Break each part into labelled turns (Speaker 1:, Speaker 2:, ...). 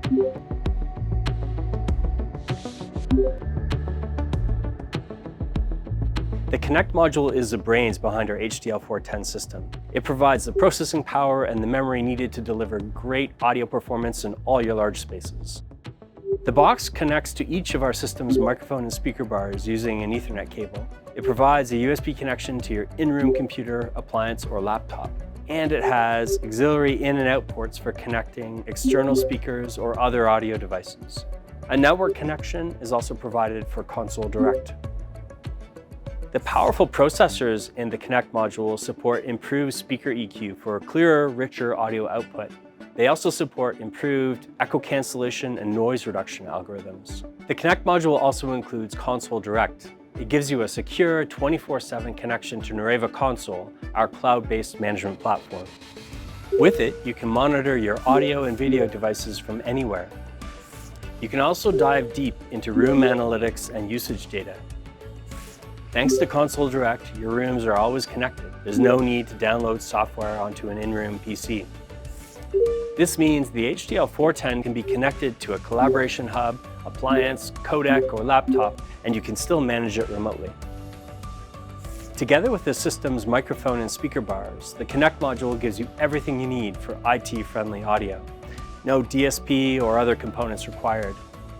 Speaker 1: The Connect module is the brains behind our HDL410 system. It provides the processing power and the memory needed to deliver great audio performance in all your large spaces. The box connects to each of our system's microphone and speaker bars using an Ethernet cable. It provides a USB connection to your in-room computer, appliance, or laptop. And it has auxiliary in and out ports for connecting external speakers or other audio devices. A network connection is also provided for Console Direct. The powerful processors in the Connect module support improved speaker EQ for clearer, richer audio output. They also support improved echo cancellation and noise reduction algorithms. The Connect module also includes Console Direct. It gives you a secure 24/7 connection to Nureva Console, our cloud-based management platform. With it, you can monitor your audio and video devices from anywhere. You can also dive deep into room analytics and usage data. Thanks to Console Direct, your rooms are always connected. There's no need to download software onto an in-room PC. This means the HDL410 can be connected to a collaboration hub, appliance, codec, or laptop, and you can still manage it remotely. Together with the system's microphone and speaker bars, the Connect module gives you everything you need for IT-friendly audio. No DSP or other components required.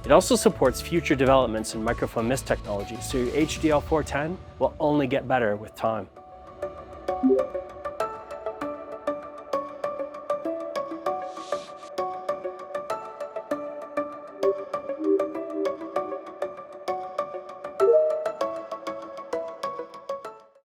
Speaker 1: It also supports future developments in microphone mist technology, so your HDL410 will only get better with time.